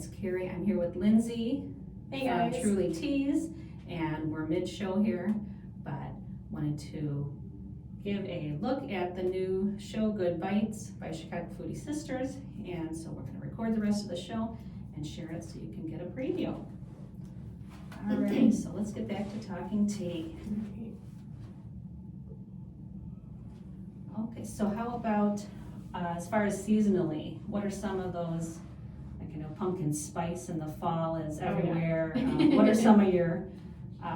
it's Carrie. I'm here with Lindsay Hey from guys. Truly Teas, and we're mid-show here, but wanted to give a look at the new show, Good Bytes, by Chicago Foodie Sisters, and so we're going to record the rest of the show and share it so you can get a preview. Alright, so let's get back to talking tea. Okay, so how about as far as seasonally, what are some of those, like, you know, pumpkin spice in the fall is everywhere. What are some of your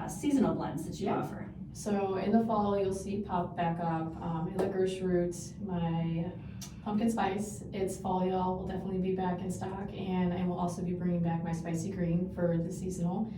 seasonal blends that you offer? So in the fall, you'll see pop back up my licorice roots, my pumpkin spice. It's fall, y'all, will definitely be back in stock, and I will also be bringing back my spicy green for the seasonal.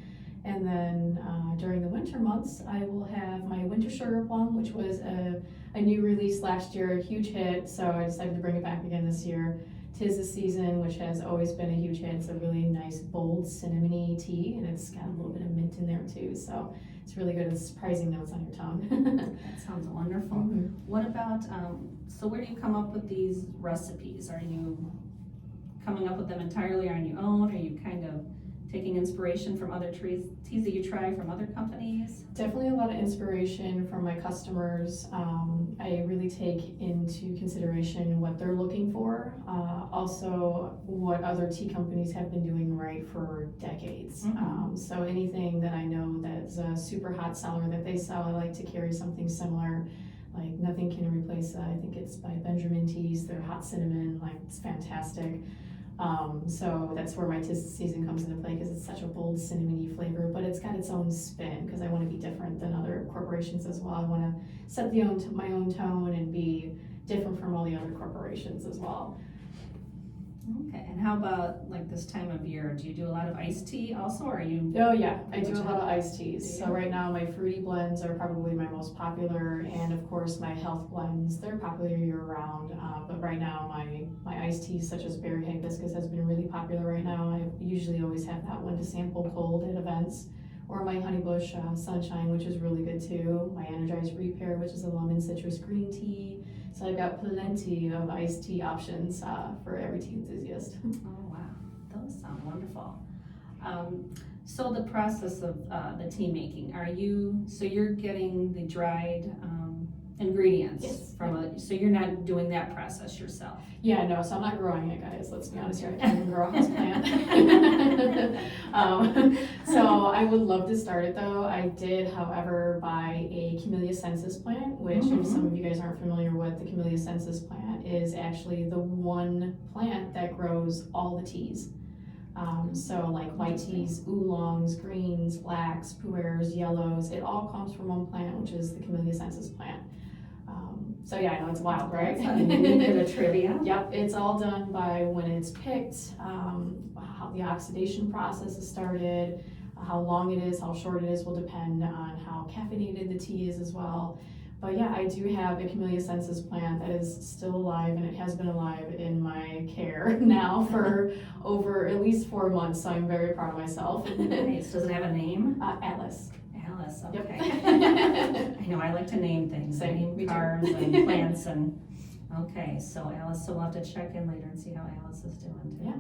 And then during the winter months, I will have my winter sugar plum, which was a new release last year, a huge hit, so I decided to bring it back again this year. 'Tis the Season, which has always been a huge hit. It's a really nice, bold, cinnamony tea, and it's got a little bit of mint in there too, so it's really good. It's surprising notes on your tongue. That sounds wonderful. Mm-hmm. What about, so where do you come up with these recipes? Are you coming up with them entirely on your own? Are you kind of taking inspiration from other teas that you try from other companies? Definitely a lot of inspiration from my customers. I really take into consideration what they're looking for. Also, what other tea companies have been doing right for decades. Mm-hmm. So anything that I know that's a super hot seller that they sell, I like to carry something similar. Like Nothing Can Replace, I think it's by Benjamin Teas, their hot cinnamon, like it's fantastic. So that's where my season comes into play, because it's such a bold cinnamony flavor, but it's got its own spin, because I want to be different than other corporations as well. I want to set my own tone and be different from all the other corporations as well. Okay, and how about like this time of year? Do you do a lot of iced tea also, or are you? Oh yeah, I do a lot of iced teas. So right now my fruity blends are probably my most popular, and of course my health blends, they're popular year round. But right now my iced teas such as berry hibiscus has been really popular right now. I usually always have that one to sample cold at events. Or my honeybush sunshine, which is really good too. My energized repair, which is a lemon citrus green tea. So I've got plenty of iced tea options for every tea enthusiast. Oh wow, those sound wonderful. So the process of the tea making, so you're getting the dried ingredients Yes. so you're not doing that process yourself? Yeah, no, so I'm not growing it, guys. Let's be honest here. I can't even grow a house plant. So I would love to start it though. I did, however, buy a Camellia sensis plant, which if some of you guys aren't familiar with, the Camellia sensis plant is actually the one plant that grows all the teas. So like white teas, oolongs, greens, blacks, pu'ers, yellows, it all comes from one plant, which is the Camellia sensis plant. So yeah, I know it's wild, right? That's a neat bit of trivia. Yep, it's all done by when it's picked, how the oxidation process is started, how long it is, how short it is will depend on how caffeinated the tea is as well. But yeah, I do have a Camellia sensis plant that is still alive, and it has been alive in my care now for over at least 4 months, so I'm very proud of myself. Nice. Does it have a name? Atlas. Alice, okay. Yep. I know, I like to name things. I Same, me name too. cars and plants and, okay, so Alice, so we'll have to check in later and see how Alice is doing too. Yeah.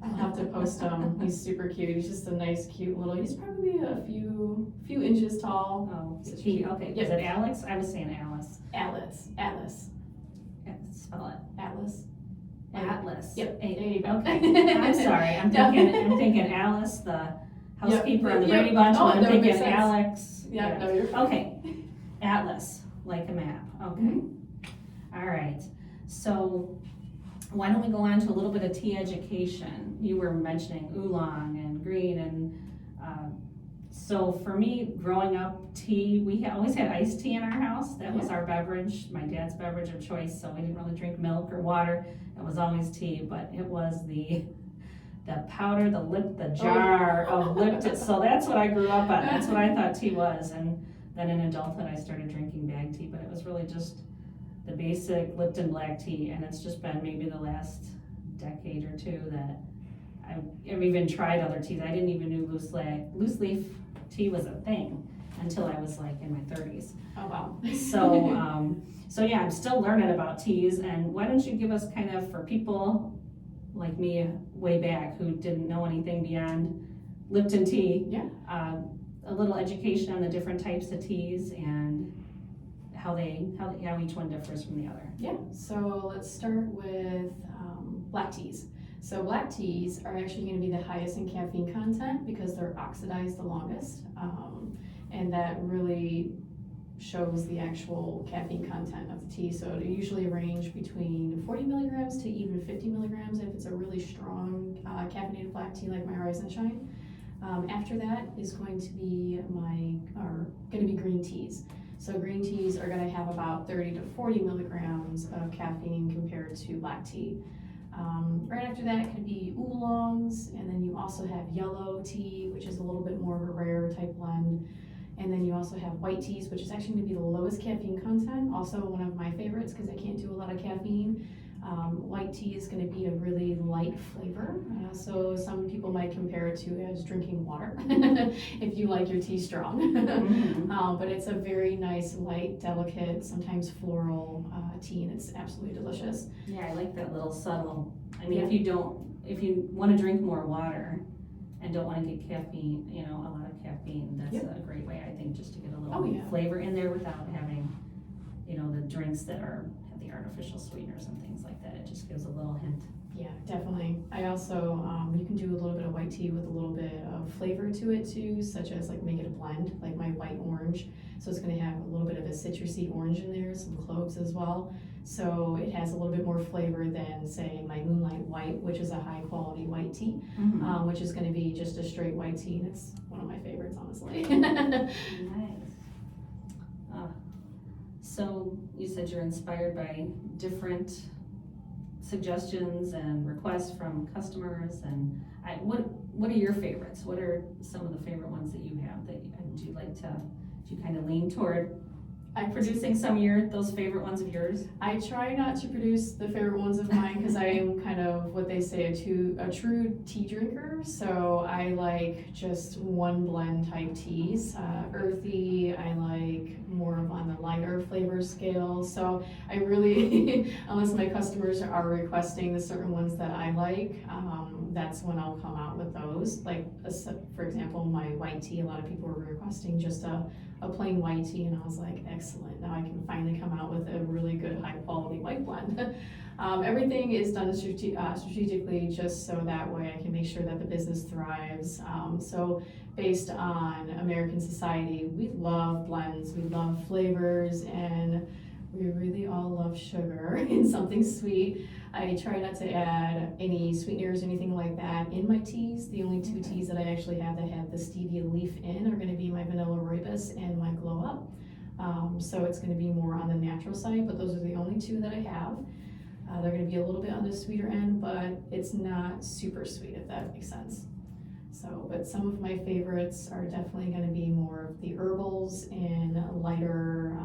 I'll have to post him. He's super cute. He's just a nice, cute little. He's probably a few inches tall. Oh, He's he, cute. okay, Yep. is it Alex? I was saying Alice. Atlas. Yeah, spell it. Atlas. Atlas. Yep. There you go. Okay, I'm sorry, I'm thinking Alice, the housekeeper on the Yep. Brady Bunch, Oh, and I'm that would thinking make sense. Alex. Yeah. No, you're fine. Okay, Atlas, like a map, okay. All right, so why don't we go on to a little bit of tea education? You were mentioning oolong and green, and so for me, growing up, tea, we always had iced tea in our house. That was our beverage, my dad's beverage of choice, so we didn't really drink milk or water. It was always tea, but it was the powder, the jar of Lipton. So that's what I grew up on. That's what I thought tea was. And then in adulthood, I started drinking bag tea, but it was really just the basic Lipton black tea. And it's just been maybe the last decade or two that I've even tried other teas. I didn't even know loose leaf tea was a thing until I was like in my 30s. Oh wow. So yeah, I'm still learning about teas. And why don't you give us kind of, for people like me way back who didn't know anything beyond Lipton tea. Yeah. A little education on the different types of teas and how each one differs from the other. Yeah, so let's start with black teas. So black teas are actually going to be the highest in caffeine content because they're oxidized the longest, and that really shows the actual caffeine content of the tea. So it usually range between 40 milligrams to even 50 milligrams if it's a really strong caffeinated black tea like my Rise and Shine. After that is going to be green teas. So green teas are going to have about 30 to 40 milligrams of caffeine compared to black tea. Right after that could be oolongs, and then you also have yellow tea, which is a little bit more of a rare type blend. And then you also have white teas, which is actually going to be the lowest caffeine content, also one of my favorites because I can't do a lot of caffeine. White tea is going to be a really light flavor, so some people might compare it to as drinking water if you like your tea strong. But it's a very nice, light, delicate, sometimes floral tea, and it's absolutely delicious. Yeah, I like that little subtle. I mean, Yeah. if you want to drink more water and don't want to get caffeine, a lot of caffeine, that's Yep. a great way, I think, just to get a little Oh, yeah. flavor in there without having, the drinks that have the artificial sweeteners and things like that. It just gives a little hint. Yeah, definitely. I also, you can do a little bit of white tea with a little bit of flavor to it too, such as like make it a blend, like my white orange. So it's going to have a little bit of a citrusy orange in there, some cloves as well. So it has a little bit more flavor than, say, my Moonlight White, which is a high quality white tea, which is going to be just a straight white tea, and it's one of my favorites, honestly. Nice. So you said you're inspired by different suggestions and requests from customers, and what are your favorites? What are some of the favorite ones that you have that do you kind of lean toward producing some of those favorite ones of yours? I try not to produce the favorite ones of mine because I am kind of what they say a true tea drinker. So I like just one blend type teas. Earthy, I like more of on the lighter flavor scale. So I really, unless my customers are requesting the certain ones that I like, that's when I'll come out with those. Like, for example, my white tea, a lot of people were requesting just a plain white tea, and I was like, excellent, now I can finally come out with a really good high quality white blend. Everything is done strategically just so that way I can make sure that the business thrives. So based on American society, we love blends, we love flavors, and we really all love sugar and something sweet. I try not to add any sweeteners or anything like that in my teas. The only two teas that I actually have that have the stevia leaf in are going to be my vanilla rooibos and my glow up. So it's going to be more on the natural side, but those are the only two that I have. They're going to be a little bit on the sweeter end, but it's not super sweet, if that makes sense. So, but some of my favorites are definitely going to be more of the herbals and lighter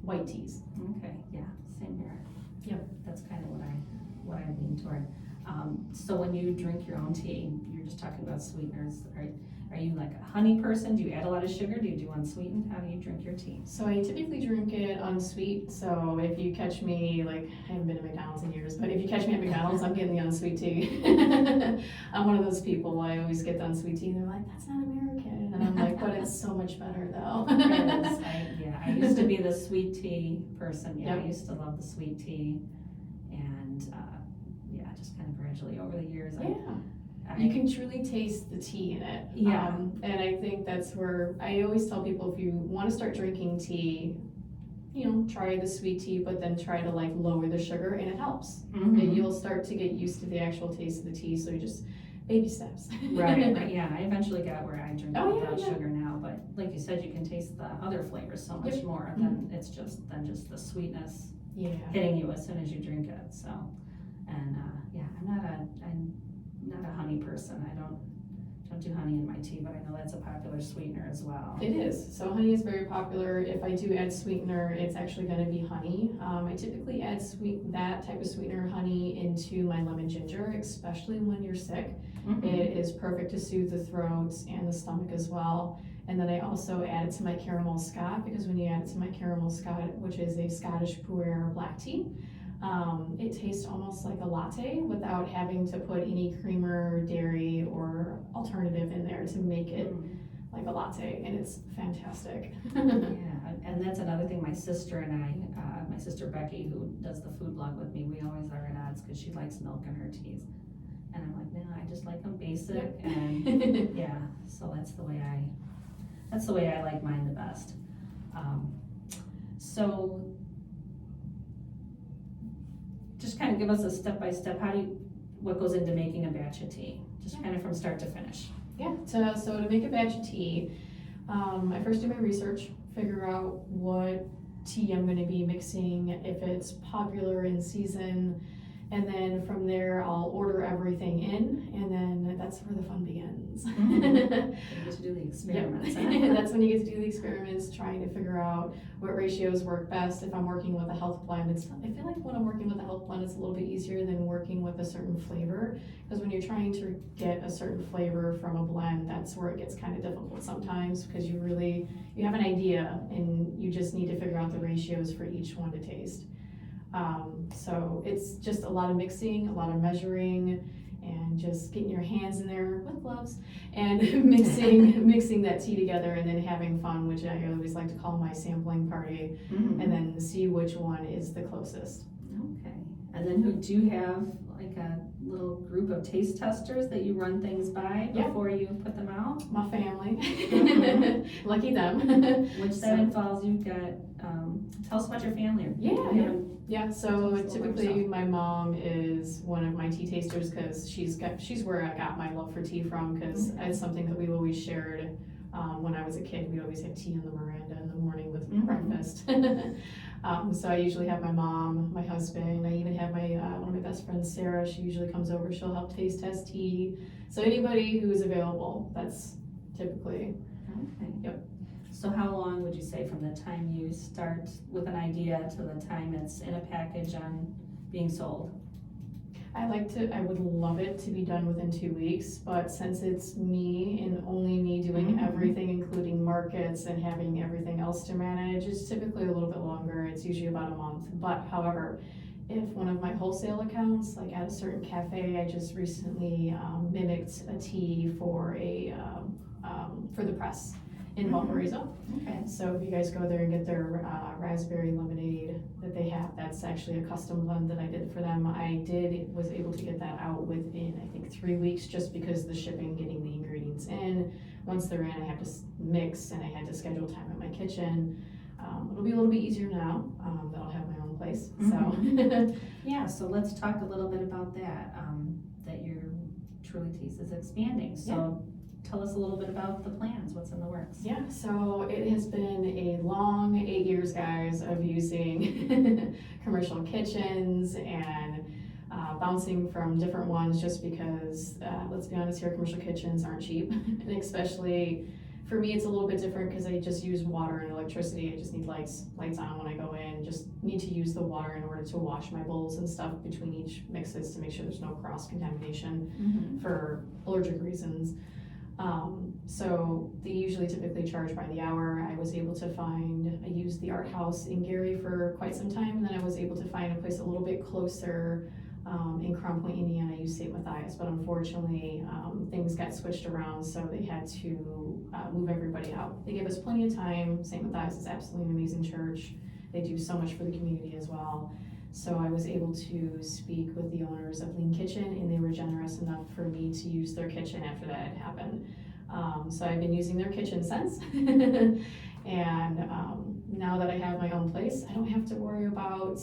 white teas. Okay, yeah, same here. Yep. That's kind of what I lean toward. So when you drink your own tea, you're just talking about sweeteners. Are you like a honey person? Do you add a lot of sugar? Do you do unsweetened? How do you drink your tea? So I typically drink it unsweet. So if you catch me, like, I haven't been to McDonald's in years, but if you catch me at McDonald's, I'm getting the unsweet tea. I'm one of those people, I always get the unsweet tea, and they're like, that's not American. And I'm like, but it's so much better though. It is. I used to be the sweet tea person. Yeah, Yep. I used to love the sweet tea. And just kind of gradually over the years. You can truly taste the tea in it. Yeah. And I think that's where I always tell people, if you want to start drinking tea, try the sweet tea, but then try to like lower the sugar, and it helps. And you'll start to get used to the actual taste of the tea, so you just baby steps. Right, yeah, I eventually got where I drink Oh, without yeah. sugar now, but like you said, you can taste the other flavors so much Yep. more than it's just the sweetness Yeah. hitting you as soon as you drink it. So, and I'm not a honey person. I don't do honey in my tea, but I know that's a popular sweetener as well. It is. So honey is very popular. If I do add sweetener, it's actually going to be honey. I typically add that type of sweetener, honey, into my lemon ginger, especially when you're sick. It is perfect to soothe the throat and the stomach as well. And then I also add it to my caramel scotch, because when you add it to my caramel scotch, which is a Scottish pu'er black tea, It tastes almost like a latte without having to put any creamer, dairy, or alternative in there to make it like a latte, and it's fantastic. Yeah, and that's another thing, my sister and I, my sister Becky, who does the food blog with me, we always are at odds because she likes milk in her teas. And I'm like, no, I just like them basic, Yep. and yeah, so that's the way I like mine the best. So just kind of give us a step-by-step, what goes into making a batch of tea, just kind of from start to finish. Yeah, so to make a batch of tea, I first do my research, figure out what tea I'm gonna be mixing, if it's popular in season, and then from there I'll order everything in, and then that's where the fun begins. You get to do the experiments. Yep. Huh? That's when you get to do the experiments, trying to figure out what ratios work best. If I'm working with a health blend, I feel like when I'm working with a health blend, it's a little bit easier than working with a certain flavor, because when you're trying to get a certain flavor from a blend, that's where it gets kind of difficult sometimes, because you have an idea and you just need to figure out the ratios for each one to taste. So it's just a lot of mixing, a lot of measuring, and just getting your hands in there with gloves and mixing that tea together, and then having fun, which I always like to call my sampling party, and then see which one is the closest. Okay, and then do you have like a little group of taste testers that you run things by before you put them out? My family, lucky them. Which that involves, you've got, tell us about your family. Yeah, so typically my mom is one of my tea tasters, because she's where I got my love for tea from, because it's something that we always shared. When I was a kid, we always had tea on the veranda in the morning with breakfast. So I usually have my mom, my husband, I even have my one of my best friends, Sarah. She usually comes over, she'll help taste test tea. So anybody who's available, that's typically. Okay. Yep. So how long would you say from the time you start with an idea to the time it's in a package and being sold? I would love it to be done within 2 weeks, but since it's me and only me doing everything, including markets and having everything else to manage, it's typically a little bit longer. It's usually about a month. But however, if one of my wholesale accounts, like at a certain cafe, I just recently mimicked a tea for the press in Valparaiso. Okay. So if you guys go there and get their raspberry lemonade that they have, that's actually a custom blend that I did for them. Was able to get that out within, I think, 3 weeks, just because the shipping, getting the ingredients in. Once they're in, I have to mix, and I had to schedule time in my kitchen. It'll be a little bit easier now that I'll have my own place. So Yeah, so let's talk a little bit about that, that your Truly Teas is expanding. So tell us a little bit about the plans, what's in the works. Yeah, so it has been a long 8 years, guys, of using commercial kitchens and bouncing from different ones, just because, let's be honest here, commercial kitchens aren't cheap. And especially for me, it's a little bit different because I just use water and electricity. I just need lights on when I go in. Just need to use the water in order to wash my bowls and stuff between each mixes to make sure there's no cross-contamination for allergic reasons. So they usually typically charge by the hour. I used the Art House in Gary for quite some time, and then I was able to find a place a little bit closer in Crown Point, Indiana. I used St. Matthias, but unfortunately things got switched around, so they had to move everybody out. They gave us plenty of time. St. Matthias is absolutely an amazing church. They do so much for the community as well. So I was able to speak with the owners of Lean Kitchen, and they were generous enough for me to use their kitchen after that had happened. So I've been using their kitchen since. And now that I have my own place, I don't have to worry about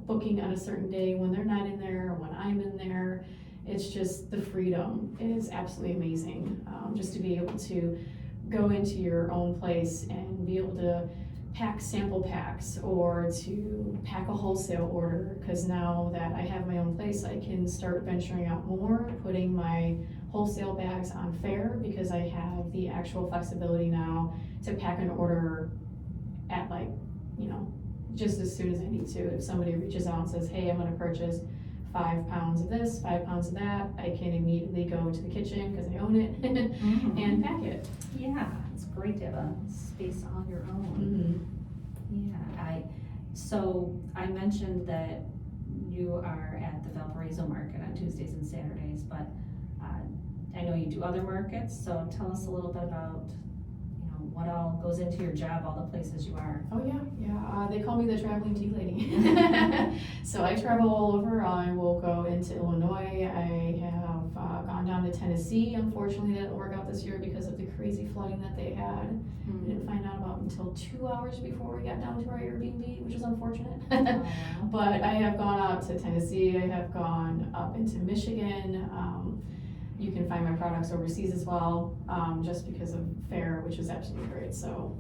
booking on a certain day when they're not in there or when I'm in there. It's just the freedom is absolutely amazing. Just to be able to go into your own place and be able to pack sample packs or to pack a wholesale order, because now that I have my own place, I can start venturing out more, putting my wholesale bags on fair, because I have the actual flexibility now to pack an order at just as soon as I need to. If somebody reaches out and says, hey, I'm going to purchase 5 pounds of this, 5 pounds of that, I can immediately go to the kitchen, because I own it, and pack it. Yeah, it's great to have a space all your own. Yeah, so I mentioned that you are at the Valparaiso Market on Tuesdays and Saturdays, but I know you do other markets, so tell us a little bit about, you know, what all goes into your job, all the places you are. Oh yeah. They call me the traveling tea lady. So I travel all over. I will go into Illinois. I have gone down to Tennessee. Unfortunately, that didn't work out this year because of the crazy flooding that they had. We didn't find out about until 2 hours before we got down to our Airbnb, which is unfortunate. But I have gone out to Tennessee. I have gone up into Michigan. You can find my products overseas as well, just because of fair, which is absolutely great. So,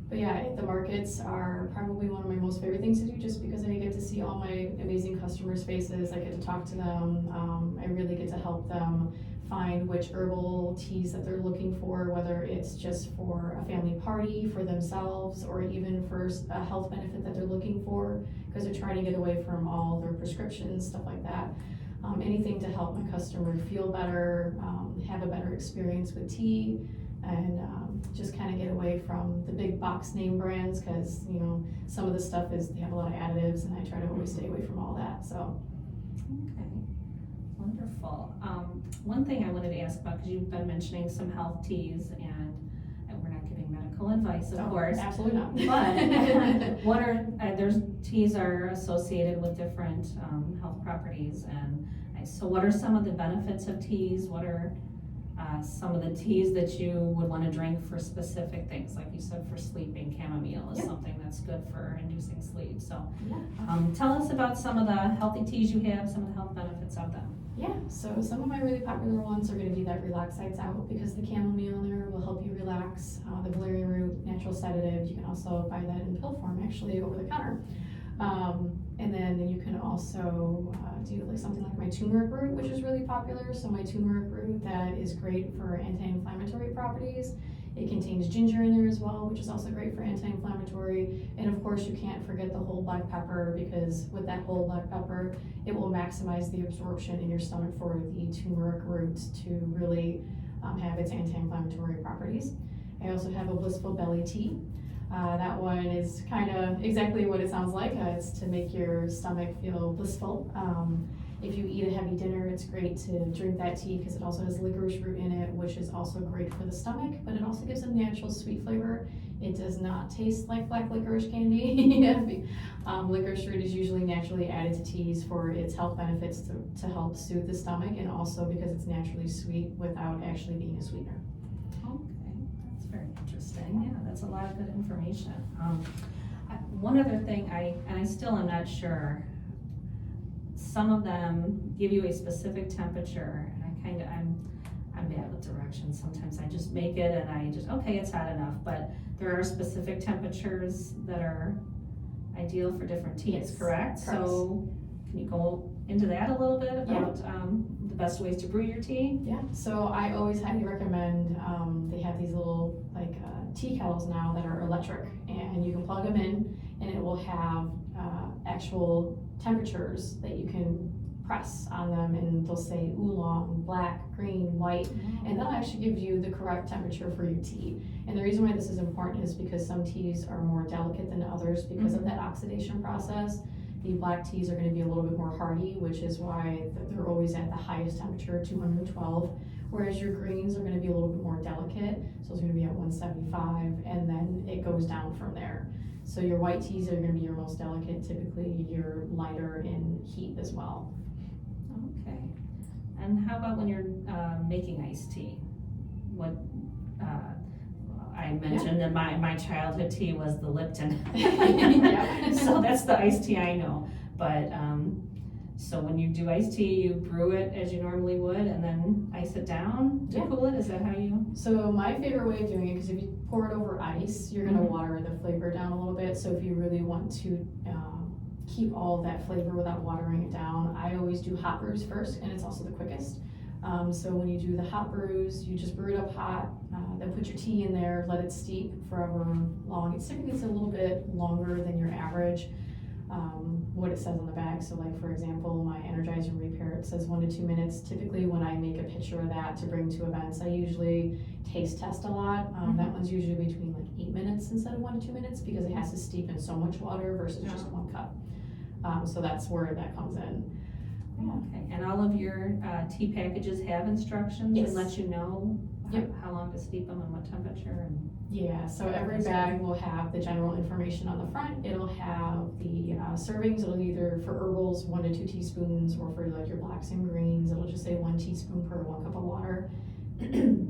but yeah, the markets are probably one of my most favorite things to do, just because I get to see all my amazing customers' faces. I get to talk to them. I really get to help them find which herbal teas that they're looking for, whether it's just for a family party, for themselves, or even for a health benefit that they're looking for, because they're trying to get away from all their prescriptions, stuff like that. Anything to help my customer feel better, have a better experience with tea, and just kind of get away from the big box name brands, because you know some of the stuff they have a lot of additives, and I try to always stay away from all that. So. Okay, wonderful. One thing I wanted to ask about, because you've been mentioning some health teas, and we're not giving medical advice, of course. Absolutely not. But what are there's teas are associated with different health properties, and so what are some of the benefits of teas? What are some of the teas that you would want to drink for specific things? Like you said, for sleeping, chamomile is something that's good for inducing sleep. So tell us about some of the healthy teas you have, some of the health benefits of them. Yeah, so some of my really popular ones are going to be that Relax Sides Out, because the chamomile in there will help you relax. The valerian root, natural sedative. You can also buy that in pill form, actually, over the counter. And then you can also do like something like my turmeric root, which is really popular. So my turmeric root, that is great for anti-inflammatory properties. It contains ginger in there as well, which is also great for anti-inflammatory. And of course, you can't forget the whole black pepper, because with that whole black pepper, it will maximize the absorption in your stomach for the turmeric root to really have its anti-inflammatory properties. I also have a blissful belly tea. That one is kind of exactly what it sounds like. It's to make your stomach feel blissful. If you eat a heavy dinner, it's great to drink that tea, because it also has licorice root in it, which is also great for the stomach, but it also gives a natural sweet flavor. It does not taste like black licorice candy. Licorice root is usually naturally added to teas for its health benefits to help soothe the stomach, and also because it's naturally sweet without actually being a sweetener. Very interesting. Yeah, that's a lot of good information. One other thing, I still am not sure. Some of them give you a specific temperature, and I'm bad with directions. Sometimes I just make it and I just, okay, it's hot enough. But there are specific temperatures that are ideal for different teas, Yes, correct? So can you go into that a little bit about the best ways to brew your tea? Yeah, so I always highly recommend, they have these little like tea kettles now that are electric, and you can plug them in, and it will have actual temperatures that you can press on them, and they'll say oolong, black, green, white, and that'll actually give you the correct temperature for your tea. And the reason why this is important is because some teas are more delicate than others because of that oxidation process. The black teas are going to be a little bit more hardy, which is why they're always at the highest temperature, 212, whereas your greens are going to be a little bit more delicate, so it's going to be at 175, and then it goes down from there. So your white teas are going to be your most delicate, typically you're lighter in heat as well. Okay. And how about when you're making iced tea? What I mentioned that my childhood tea was the Lipton. So that's the iced tea I know. But so when you do iced tea, you brew it as you normally would and then ice it down to cool it? Is that how you? So my favorite way of doing it, because if you pour it over ice, you're going to water the flavor down a little bit. So if you really want to keep all of that flavor without watering it down, I always do hot brews first, and it's also the quickest. So when you do the hot brews, you just brew it up hot, then put your tea in there, let it steep forever long. It's typically a little bit longer than your average, what it says on the bag. So like, for example, my Energize and Repair, it says 1 to 2 minutes. Typically when I make a picture of that to bring to events, I usually taste test a lot. That one's usually between like 8 minutes instead of 1 to 2 minutes, because it has to steep in so much water versus just 1 cup. So that's where that comes in. Yeah. Okay, and all of your tea packages have instructions Yes. and let you know Yep. how long to steep them and what temperature and? Yeah, so every bag will have the general information on the front. It'll have the servings. It'll either for herbals 1 to 2 teaspoons, or for like your blacks and greens, it'll just say 1 teaspoon per 1 cup of water. It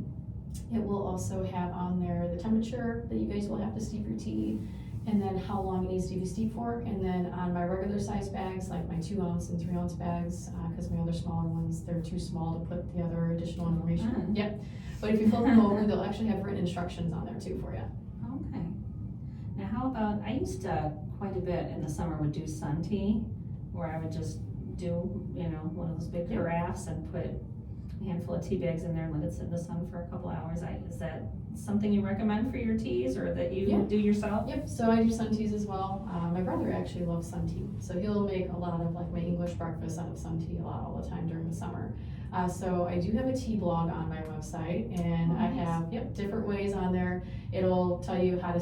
will also have on there the temperature that you guys will have to steep your tea, and then how long it needs to be steeped for. And then on my regular size bags, like my 2 ounce and 3 ounce bags, because my other smaller ones, they're too small to put the other additional information. Yep. But if you flip them over, they'll actually have written instructions on there too for you. Okay. Now how about, I used to quite a bit in the summer would do sun tea, where I would just do, one of those big carafes and put a handful of tea bags in there and let it sit in the sun for a couple hours. Is that something you recommend for your teas or that you do yourself? Yep, so I do sun teas as well. My brother actually loves sun tea, so he'll make a lot of like my English breakfast out of sun tea a lot all the time during the summer. So I do have a tea blog on my website, and I have different ways on there. It'll tell you how to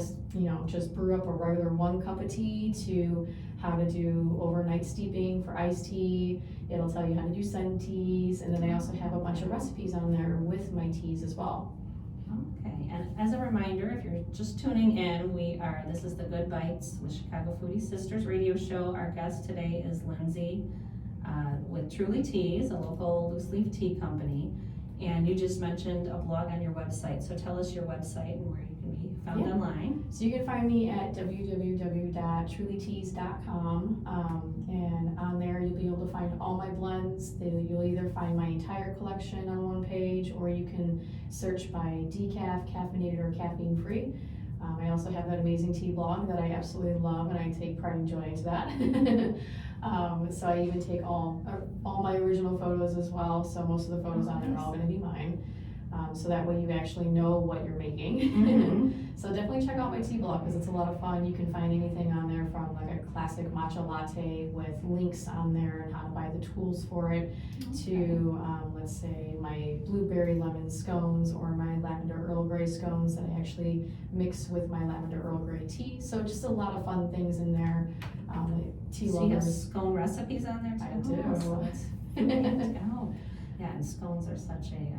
just brew up a regular 1 cup of tea to how to do overnight steeping for iced tea. It'll tell you how to do sun teas, and then I also have a bunch of recipes on there with my teas as well. Okay, and as a reminder, if you're just tuning in, this is the Good Bytes with Chicago Foodie Sisters radio show. Our guest today is Lindsay with Truly Teas, a local loose leaf tea company. And you just mentioned a blog on your website, so tell us your website and where you can be found online. So you can find me at www.trulyteas.com, and on there you'll be able to find all my blends. You'll either find my entire collection on one page, or you can search by decaf, caffeinated, or caffeine free. I also have that amazing tea blog that I absolutely love, and I take pride and joy into that. So I even take all my original photos as well, so most of the photos on there are all going to be mine. So that way you actually know what you're making. Mm-hmm. So definitely check out my tea blog, because it's a lot of fun. You can find anything on there from like a classic matcha latte with links on there and how to buy the tools for it, to let's say my blueberry lemon scones or my lavender Earl Grey scones that I actually mix with my lavender Earl Grey tea. So just a lot of fun things in there. Tea So you have lovers. scone recipes on there too? I do. So that's great. Oh, yeah, and scones are such a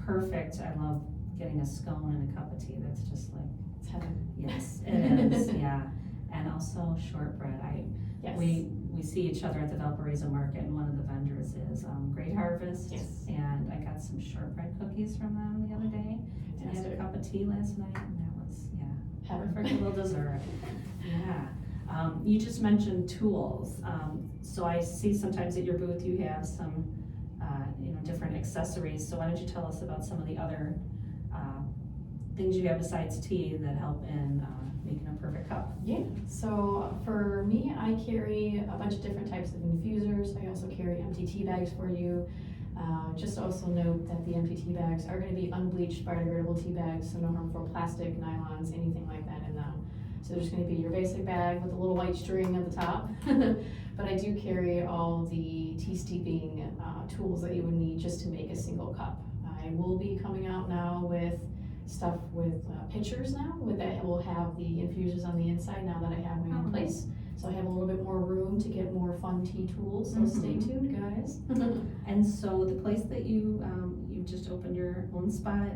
perfect. I love getting a scone and a cup of tea. That's just like, It's heaven. yes, it is. Yeah, and also shortbread. Yes. We see each other at the Valparaiso Market, and one of the vendors is Great Harvest. Yes. And I got some shortbread cookies from them the other day. And I had a cup of tea last night, and that was Heaven. perfect little dessert. Yeah. You just mentioned tools. So I see sometimes at your booth you have some different accessories. So why don't you tell us about some of the other things you have besides tea that help in making a perfect cup? Yeah, so for me, I carry a bunch of different types of infusers. I also carry empty tea bags for you. Just also note that the empty tea bags are going to be unbleached biodegradable tea bags, so no harmful plastic, nylons, anything like that in them. So there's going to be your basic bag with a little white string at the top. But I do carry all the tea steeping tools that you would need just to make a single cup. I will be coming out now with stuff with pitchers now, that will have the infusers on the inside now that I have my own place. So I have a little bit more room to get more fun tea tools, so stay tuned, guys. And so the place that you just opened your own spot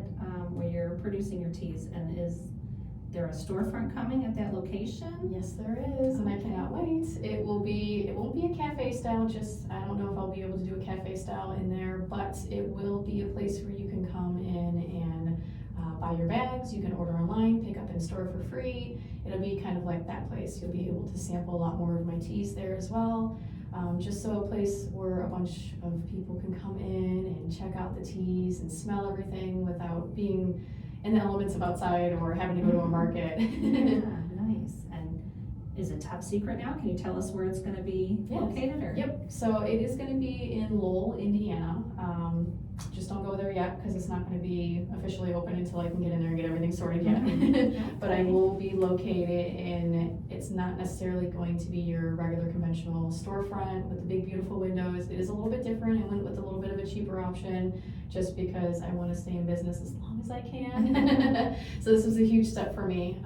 where you're producing your teas, and is there a storefront coming at that location? Yes, there is, and I cannot wait. It won't be a cafe style, I don't know if I'll be able to do a cafe style in there, but it will be a place where you can come in and buy your bags. You can order online, pick up in store for free. It'll be kind of like that place. You'll be able to sample a lot more of my teas there as well. Just so a place where a bunch of people can come in and check out the teas and smell everything without being in the elements of outside or having to go to a market. Yeah, nice. And is it top secret now? Can you tell us where it's going to be located? Or? Yep, so it is going to be in Lowell, Indiana, just don't go there yet, because it's not gonna be officially open until I can get in there and get everything sorted yet. But I will be located in, it's not necessarily going to be your regular conventional storefront with the big beautiful windows. It is a little bit different. I went with a little bit of a cheaper option, just because I wanna stay in business as long as I can. So this was a huge step for me.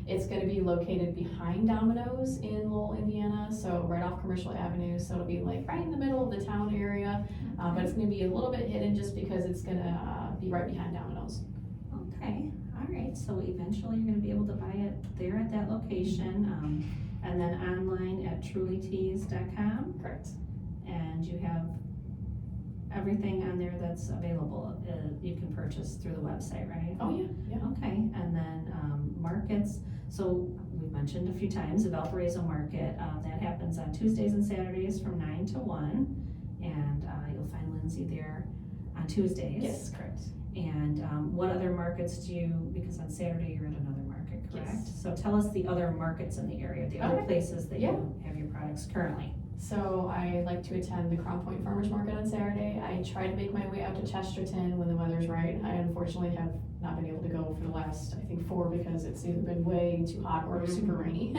It's gonna be located behind Domino's in Lowell, Indiana, so right off Commercial Avenue, so it'll be like right in the middle of the town area, but it's gonna be a little bit hidden just because it's gonna be right behind Domino's. Okay, all right, so eventually you're gonna be able to buy it there at that location, and then online at trulyteas.com, Correct. and you have everything on there that's available, you can purchase through the website, right? Oh, yeah, yeah. Okay, and then, markets, so we mentioned a few times the Valparaiso Market, that happens on Tuesdays and Saturdays from 9 to 1, and, you'll find Lindsay there on Tuesdays. Yes, correct. And, what other markets do you, because on Saturday you're at another market, correct? Yes. So tell us the other markets in the area, the other Okay. places that Yeah. you have your products currently. So I like to attend the Crown Point Farmers Market on Saturday. I try to make my way out to Chesterton when the weather's right. I unfortunately have not been able to go for the last, I think, 4, because it's either been way too hot or super rainy.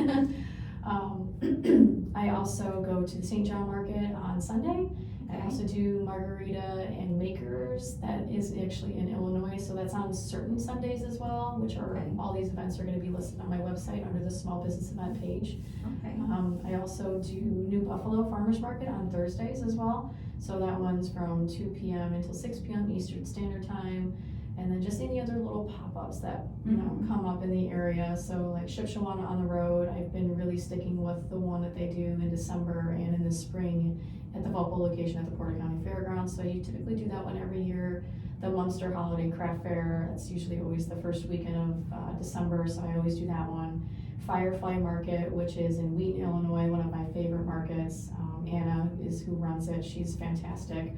I also go to the St. John Market on Sunday. I also do Margarita and Makers. That is actually in Illinois, so that's on certain Sundays as well, which are, Okay. all these events are gonna be listed on my website under the small business event page. Okay. I also do New Buffalo Farmers Market on Thursdays as well. So that one's from 2 p.m. until 6 p.m. Eastern Standard Time. And then just any other little pop-ups that, you know, come up in the area. So like Shipshawana on the Road, I've been really sticking with the one that they do in December and in the spring at the Valpo location at the Porter County Fairgrounds. So you typically do that one every year. The Munster Holiday Craft Fair, that's usually always the first weekend of December, so I always do that one. Firefly Market, which is in Wheaton, Illinois, one of my favorite markets. Anna is who runs it. She's fantastic.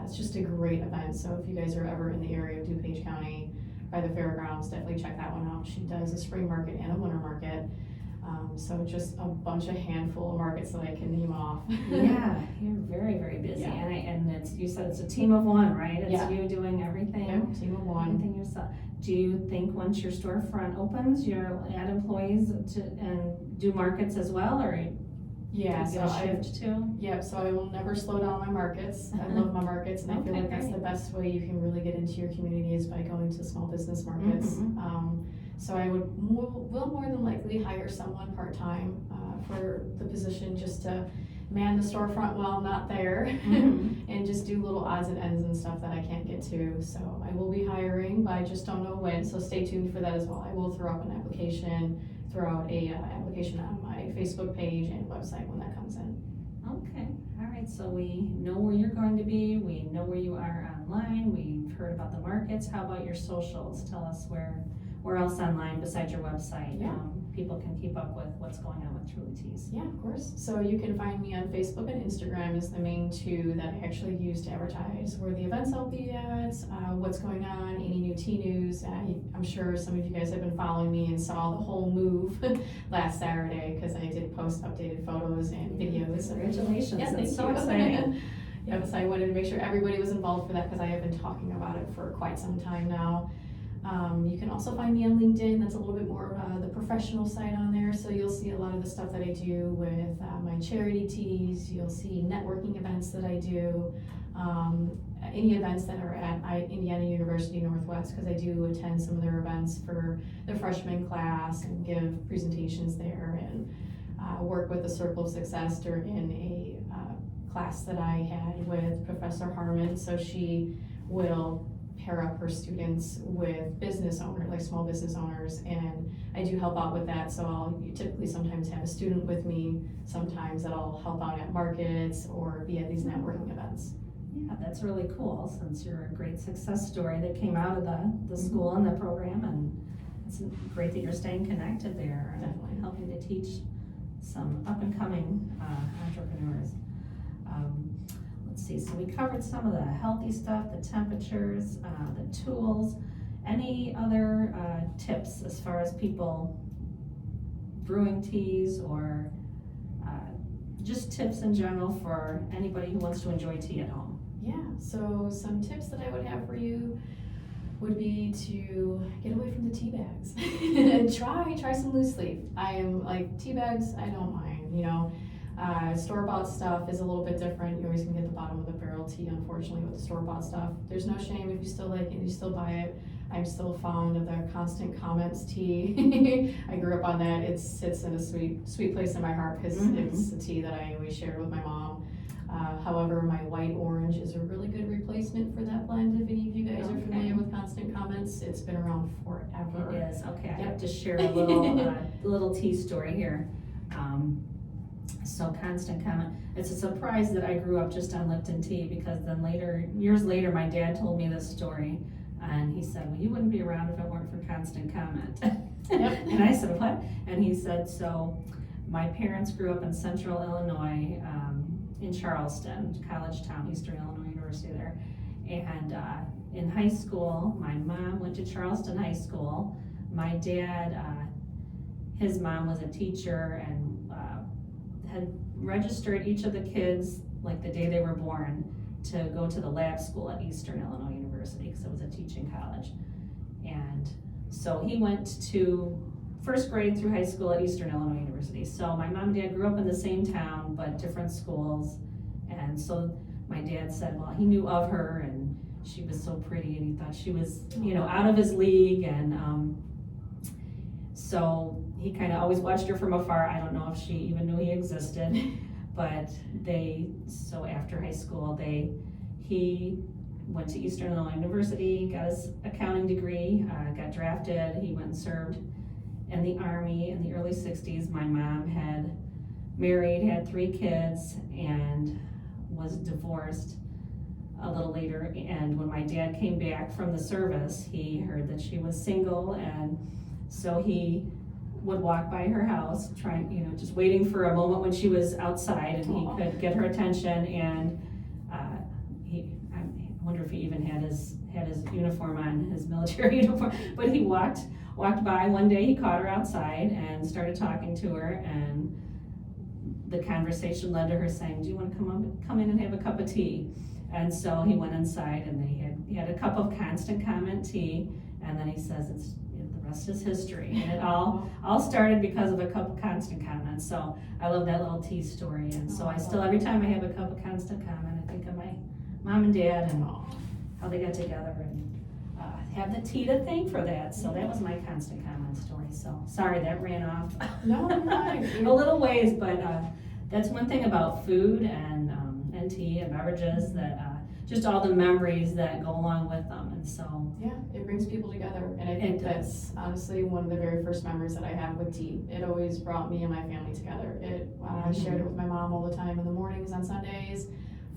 It's just a great event, so if you guys are ever in the area of DuPage County by the fairgrounds, definitely check that one out. She does a spring market and a winter market. So just a bunch of handful of markets that I can name off. Yeah, you're very, very busy, Yeah. and it's, you said it's a team of one, right? It's Yeah. you doing everything. Yep, team of one. Everything yourself. Do you think once your storefront opens, you'll add employees and do markets as well, or Yeah, do you so get a shift too? Yep, so I will never slow down my markets. I love my markets, and I feel Okay, like that's great. the best way you can really get into your community is by going to small business markets. Mhm. So I will more than likely hire someone part-time for the position, just to man the storefront while I'm not there. Mhm. And just do little odds and ends and stuff that I can't get to. So I will be hiring, but I just don't know when, so stay tuned for that as well. I will throw out an application, application on my Facebook page and website when that comes in. Okay, all right, so we know where you're going to be, we know where you are online, we've heard about the markets. How about your socials? Tell us where else online besides your website, Yeah. People can keep up with what's going on with Truly Teas. Yeah, of course. So you can find me on Facebook and Instagram is the main two that I actually use to advertise where the events I'll be at, what's going on, any new tea news. I'm sure some of you guys have been following me and saw the whole move last Saturday, because I did post updated photos and videos. Congratulations, Yeah, that's thank so you. exciting. Yep, so I wanted to make sure everybody was involved for that, because I have been talking about it for quite some time now. You can also find me on LinkedIn. That's a little bit more the professional side on there. So you'll see a lot of the stuff that I do with my charity teas. You'll see networking events that I do. Any events that are at Indiana University Northwest, because I do attend some of their events for the freshman class and give presentations there, and work with the Circle of Success during a class that I had with Professor Harmon. So she will pair up her students with business owners, like small business owners, and I do help out with that. So I'll typically sometimes have a student with me, sometimes that'll help out at markets or be at these networking events. Yeah, that's really cool, since you're a great success story that came out of the school and the program, and it's great that you're staying connected there and Definitely. helping to teach some up-and-coming entrepreneurs. Let's see, so we covered some of the healthy stuff, the temperatures, the tools. Any other tips as far as people brewing teas, or just tips in general for anybody who wants to enjoy tea at home? Yeah, so some tips that I would have for you would be to get away from the tea bags. try some loose leaf. I am like tea bags, I don't mind, you know. Store-bought stuff is a little bit different. You're always gonna get the bottom of the barrel tea, unfortunately, with the store-bought stuff. There's no shame if you still like it and you still buy it. I'm still fond of the Constant Comments tea. I grew up on that. It sits in a sweet place in my heart because it's a tea that I always shared with my mom. However, my white orange is a really good replacement for that blend. If any of you guys are familiar with Constant Comments, it's been around forever. It is. Okay, I have to share a little little tea story here. So Constant Comment, it's a surprise that I grew up just on Lipton tea, because then years later, my dad told me this story, and he said, well, you wouldn't be around if it weren't for Constant Comment. Yep. And I said, what? And he said, so my parents grew up in central Illinois, in Charleston, college town, Eastern Illinois University there. And in high school, my mom went to Charleston High School. My dad, his mom was a teacher and had registered each of the kids like the day they were born to go to the lab school at Eastern Illinois University, because it was a teaching college. And so he went to first grade through high school at Eastern Illinois University. So my mom and dad grew up in the same town, but different schools. And so my dad said, well, he knew of her and she was so pretty and he thought she was, you know, out of his league. And so he kind of always watched her from afar. I don't know if she even knew he existed, but so after high school, he went to Eastern Illinois University, got his accounting degree, got drafted. He went and served in the Army in the early 60s. My mom had married, had 3 kids, and was divorced a little later. And when my dad came back from the service, he heard that she was single, and so he would walk by her house, trying, you know, just waiting for a moment when she was outside and he could get her attention. And I wonder if he even had his uniform on, his military uniform. But he walked by one day. He caught her outside and started talking to her, and the conversation led to her saying, "Do you want to come in and have a cup of tea?" And so he went inside, and he had a cup of Constant Comment tea, and then he says, the rest is history. And it all started because of a cup of Constant Comment. So I love that little tea story. And so I still, every time I have a cup of Constant Comment, I think of my mom and dad and how they got together, and have the tea to thank for that. So that was my Constant Comment story. So sorry that ran off No, a little ways, but that's one thing about food and tea and beverages, that just all the memories that go along with them. And so yeah, it brings people together, and I think that's honestly one of the very first memories that I have with tea. It always brought me and my family together. I shared it with my mom all the time in the mornings on Sundays.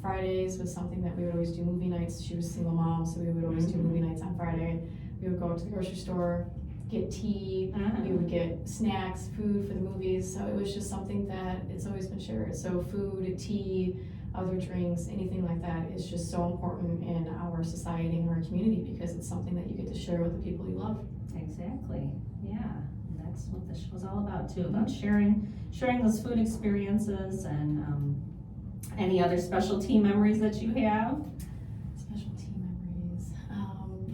Fridays was something that we would always do movie nights. She was a single mom, so we would always do movie nights on Friday. We would go to the grocery store, get tea, we would get snacks, food for the movies. So it was just something that it's always been shared. So food, tea, other drinks, anything like that is just so important in our society and our community, because it's something that you get to share with the people you love. Exactly, yeah. That's what this show's all about too, about sharing those food experiences and any other special tea memories that you have. Special tea memories.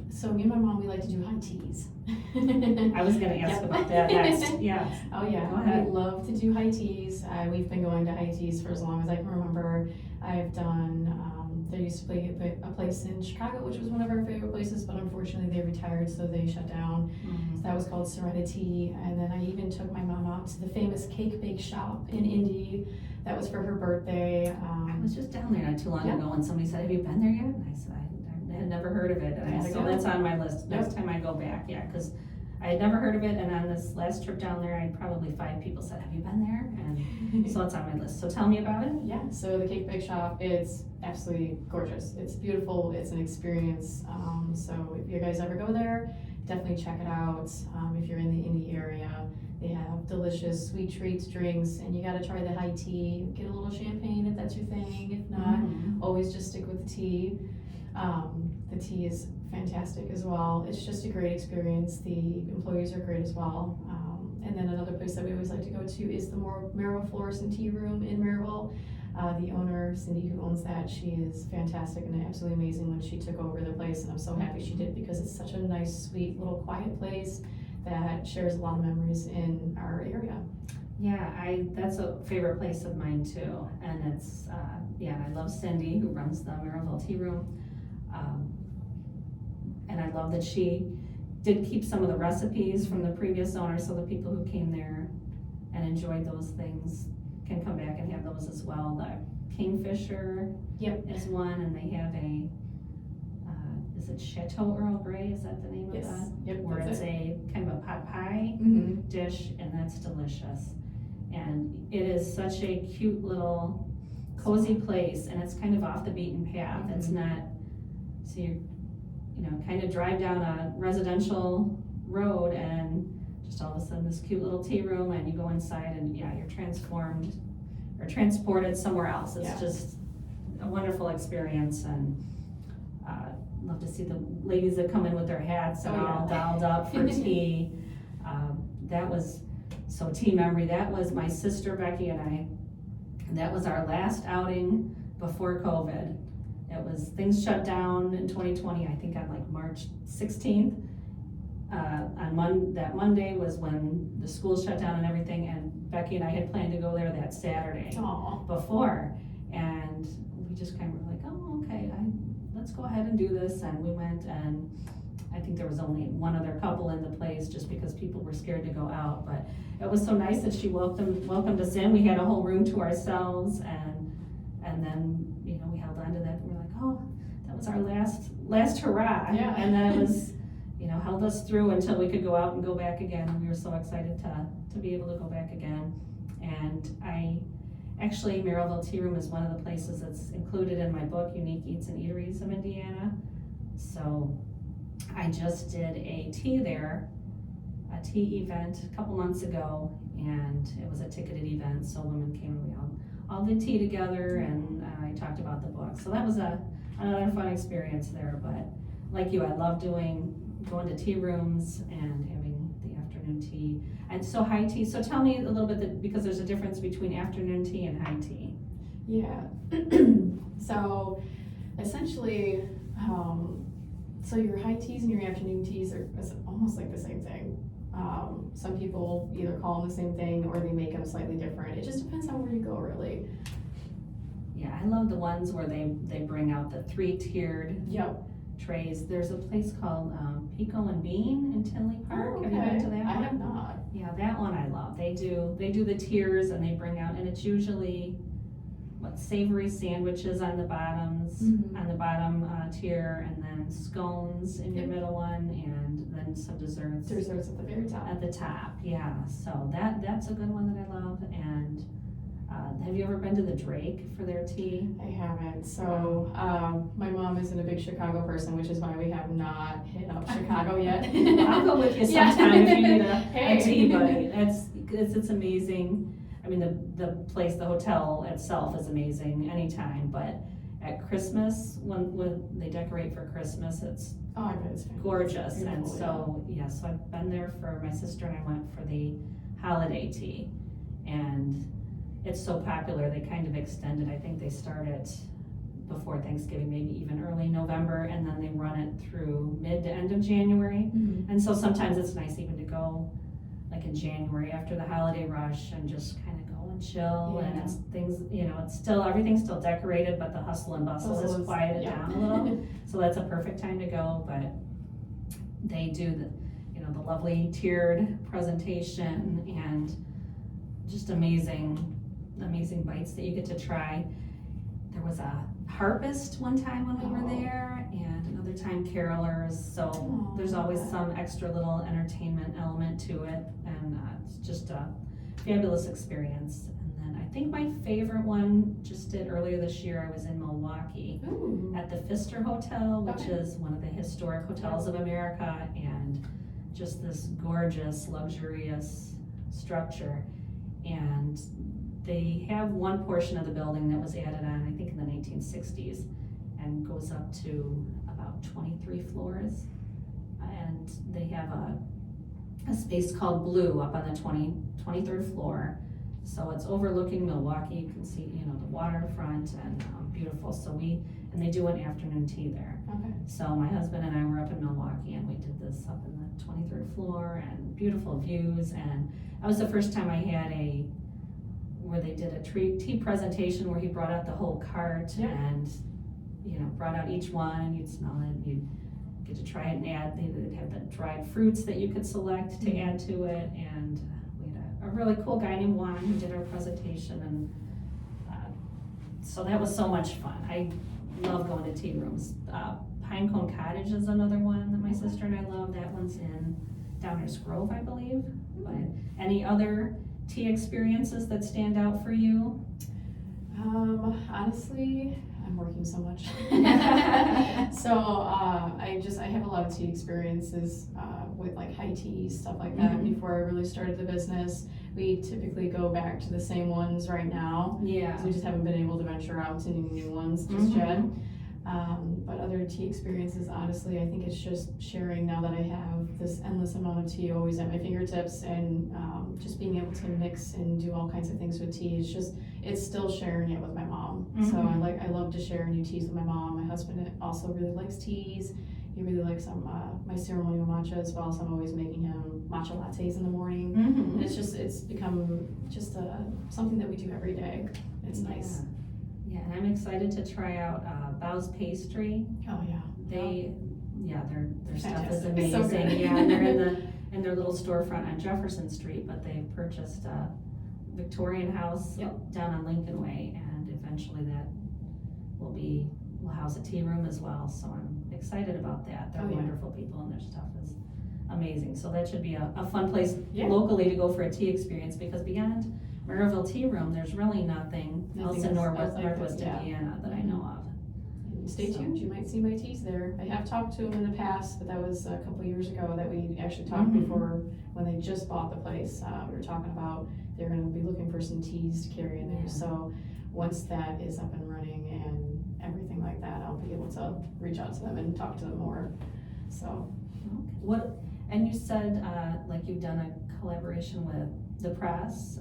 So me and my mom, we like to do high teas. I was gonna ask about that next, yeah. Oh yeah, Go ahead. we love to do high teas. We've been going to high teas for as long as I can remember. I've done, there used to be a place in Chicago, which was one of our favorite places, but unfortunately they retired, so they shut down. So that was called Serenity. And then I even took my mom out to the famous cake bake shop in Indy. That was for her birthday. I was just down there not too long ago, and somebody said, "Have you been there yet?" And I said, I had never heard of it, and so that's on my list next time I go back. Yeah, because I had never heard of it, and on this last trip down there, I had probably 5 people said, "Have you been there?" And so it's on my list. So tell me about it. Yeah, so the cake bake shop, it's absolutely gorgeous. It's beautiful. It's an experience. So if you guys ever go there, definitely check it out. If you're in the Indy area, they have delicious sweet treats, drinks, and you got to try the high tea. Get a little champagne if that's your thing. If not, always just stick with the tea. The tea is fantastic as well. It's just a great experience. The employees are great as well. And then another place that we always like to go to is the Maryville Florist and Tea Room in Maryville. The owner, Cindy, who owns that, she is fantastic and absolutely amazing when she took over the place, and I'm so happy she did because it's such a nice, sweet, little quiet place that shares a lot of memories in our area. Yeah, that's a favorite place of mine too, and it's, I love Cindy, who runs the Maryville Tea Room. And I love that she did keep some of the recipes from the previous owner, so the people who came there and enjoyed those things can come back and have those as well. The Kingfisher is one, and they have a, is it Chateau Earl Grey, is that the name of that? Yep, where it's a kind of a pot pie dish, and that's delicious. And it is such a cute little cozy place, and it's kind of off the beaten path. It's not, so you know, kind of drive down a residential road and just all of a sudden this cute little tea room, and you go inside and you're transformed or transported somewhere else. It's just a wonderful experience, and love to see the ladies that come in with their hats and all dolled up for tea. That was, so tea memory, that was my sister Becky and I, and that was our last outing before COVID. It was, things shut down in 2020, I think on like March 16th. That Monday was when the school shut down and everything, and Becky and I had planned to go there that Saturday before. And we just kind of were like, oh, okay, let's go ahead and do this. And we went, and I think there was only one other couple in the place just because people were scared to go out. But it was so nice that she welcomed us in. We had a whole room to ourselves, and then, we held on to that, and we were like, oh, that was our last hurrah. And then it was, held us through until we could go out and go back again. And we were so excited to be able to go back again. And actually, Maryville Tea Room is one of the places that's included in my book, Unique Eats and Eateries of Indiana. So I just did a tea event a couple months ago, and it was a ticketed event, so women came and we all did tea together, and I talked about the book. So that was another fun experience there. But like you, I love going to tea rooms and having the afternoon tea. And so high tea, so tell me a little bit, because there's a difference between afternoon tea and high tea. Yeah, so essentially, so your high teas and your afternoon teas are almost like the same thing. Some people either call them the same thing or they make them slightly different. It just depends on where you go, really. Yeah, I love the ones where they bring out the 3-tiered trays. There's a place called Pico and Bean in Tinley Park. Oh, okay. Have you been to that one? I have not. Yeah, that one I love. They do the tiers, and they bring out, and it's usually savory sandwiches on the bottoms, on the bottom tier, and then scones in your middle one, and then some desserts at the very top. At the top, yeah. So that's a good one that I love. And have you ever been to the Drake for their tea? I haven't. So my mom isn't a big Chicago person, which is why we have not hit up Chicago yet. I'll go with you sometime if you need a tea buddy. It's amazing. I mean, the place, the hotel itself is amazing anytime, but at Christmas, when they decorate for Christmas, it's I bet it's gorgeous. And so, so I've been there for, my sister and I went for the holiday tea, and it's so popular, they kind of extended. I think they start it before Thanksgiving, maybe even early November, and then they run it through mid to end of January. And so sometimes it's nice even to go like in January after the holiday rush and just kind of go and chill. And it's things, it's still, everything's still decorated, but the hustle and bustle is quieted down a little. So that's a perfect time to go. But they do the lovely tiered presentation, and just amazing bites that you get to try. There was a harpist one time when we were there, and another time carolers. So there's always some extra little entertainment element to it, and it's just a fabulous experience. And then I think my favorite one just did earlier this year. I was in Milwaukee at the Pfister Hotel, which is one of the historic hotels of America, and just this gorgeous, luxurious structure. And they have one portion of the building that was added on, I think in the 1960s, and goes up to about 23 floors. And they have a space called Blue up on the 23rd floor. So it's overlooking Milwaukee. You can see, you know, the waterfront and beautiful. And they do an afternoon tea there. Okay. So my husband and I were up in Milwaukee and we did this up in the 23rd floor and beautiful views. And that was the first time I had where they did a tea presentation where he brought out the whole cart and, you know, brought out each one and you'd smell it and you'd get to try it and add, they'd have the dried fruits that you could select to add to it. And we had a really cool guy named Juan who did our presentation, and so that was so much fun. I love going to tea rooms. Pinecone Cottage is another one that my sister and I love. That one's in Downers Grove, I believe. But any other tea experiences that stand out for you? Honestly, I'm working so much. So I have a lot of tea experiences with like high tea, stuff like that. Before I really started the business, we typically go back to the same ones right now. Yeah. So we just haven't been able to venture out to any new ones just yet. But other tea experiences, honestly, I think it's just sharing now that I have this endless amount of tea always at my fingertips, and just being able to mix and do all kinds of things with tea. It's still sharing it with my mom. So I love to share new teas with my mom. My husband also really likes teas. He really likes my ceremonial matcha as well, so I'm always making him matcha lattes in the morning. And it's become just something that we do every day. It's nice. Yeah, and I'm excited to try out Bow's Pastry. Oh yeah. Their stuff is Fantastic. amazing. So good. Yeah, and they're in their little storefront on Jefferson Street, but they purchased a Victorian house down on Lincoln Way, and eventually that will house a tea room as well. So I'm excited about that. They're wonderful people, and their stuff is amazing. So that should be a fun place locally to go for a tea experience, because beyond Maryville Tea Room, there's really nothing else in Northwest Indiana that I know of. Stay tuned, you might see my teas there. I have talked to them in the past, but that was a couple years ago that we actually talked before, when they just bought the place. We were talking about they're going to be looking for some teas to carry in there. So once that is up and running and everything like that, I'll be able to reach out to them and talk to them more. So And you said like you've done a collaboration with the press.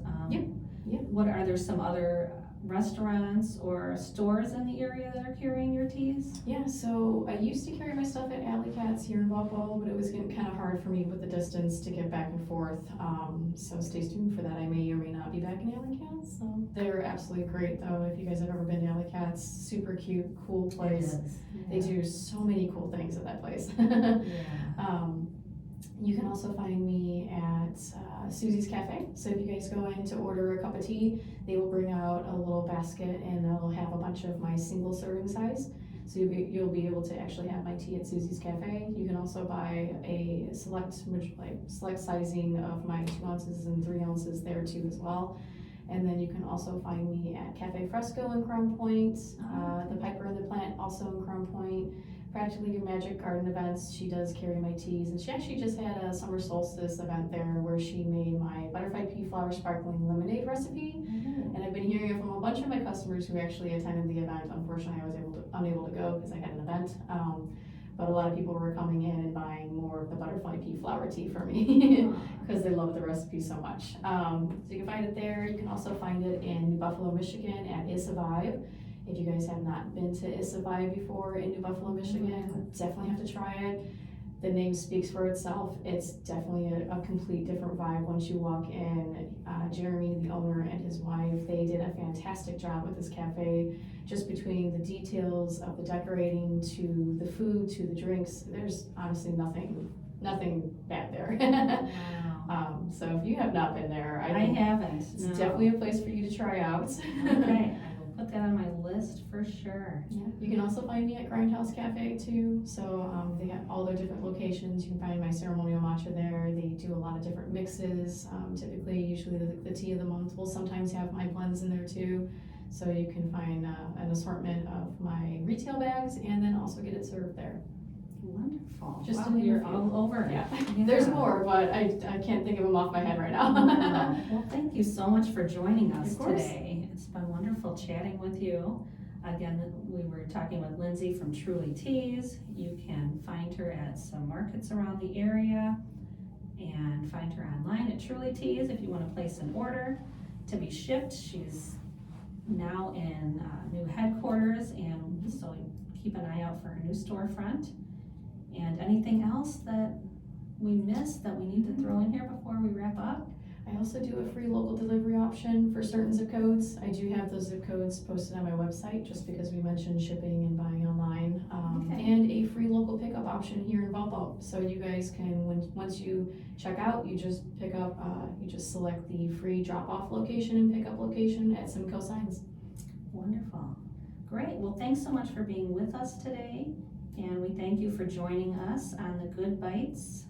What are there some other restaurants or stores in the area that are carrying your teas? Yeah, so I used to carry my stuff at Alley Cats here in Buffalo, but it was getting kind of hard for me with the distance to get back and forth. So stay tuned for that. I may or may not be back in Alley Cats. So they're absolutely great though. If you guys have ever been to Alley Cats, super cute, cool place. They do so many cool things at that place. You can also find me at Susie's Cafe. So if you guys go in to order a cup of tea, they will bring out a little basket and it'll have a bunch of my single serving size. So you'll be able to actually have my tea at Susie's Cafe. You can also buy a select sizing of my 2 ounces and 3 ounces there too as well. And then you can also find me at Cafe Fresco in Crown Point, the Piper and the Plant also in Crown Point. Practically Your Magic Garden events, she does carry my teas, and she actually just had a summer solstice event there where she made my butterfly pea flower sparkling lemonade recipe. And I've been hearing it from a bunch of my customers who actually attended the event. Unfortunately, I was unable to go because I had an event. But a lot of people were coming in and buying more of the butterfly pea flower tea for me because they love the recipe so much. So you can find it there. You can also find it in New Buffalo, Michigan at Isavive. If you guys have not been to Isavive before in New Buffalo, Michigan, definitely have to try it. The name speaks for itself. It's definitely a complete different vibe once you walk in. Jeremy, the owner, and his wife, they did a fantastic job with this cafe. Just between the details of the decorating to the food to the drinks, there's honestly nothing bad there. Wow. So if you have not been there, I haven't. It's definitely a place for you to try out. Okay. Put that on my list for sure. Yeah, you can also find me at Grindhouse Cafe too. So they have all their different locations. You can find my ceremonial matcha there. They do a lot of different mixes. Usually the tea of the month will sometimes have my blends in there too. So you can find an assortment of my retail bags and then also get it served there. Wonderful. Just wow, you're all over it. Yeah. There's more, but I can't think of them off my head right now. Well, thank you so much for joining us today. It's been wonderful chatting with you. Again, we were talking with Lindsay from Truly Teas. You can find her at some markets around the area and find her online at Truly Teas if you want to place an order. to be shipped. She's now in new headquarters, and so keep an eye out for her new storefront. And anything else that we missed that we need to throw in here before we wrap up? I also do a free local delivery option for certain zip codes. I do have those zip codes posted on my website just because we mentioned shipping and buying online. Okay. And a free local pickup option here in Valpo. So you guys can, once you check out, you just pick up, you just select the free drop-off location and pickup location at Simcoe Signs. Wonderful. Great. Well, thanks so much for being with us today. And we thank you for joining us on the Good Bytes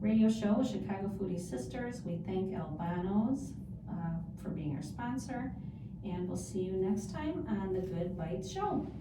radio show with Chicago Foodie Sisters. We thank Albano's for being our sponsor. And we'll see you next time on the Good Bytes show.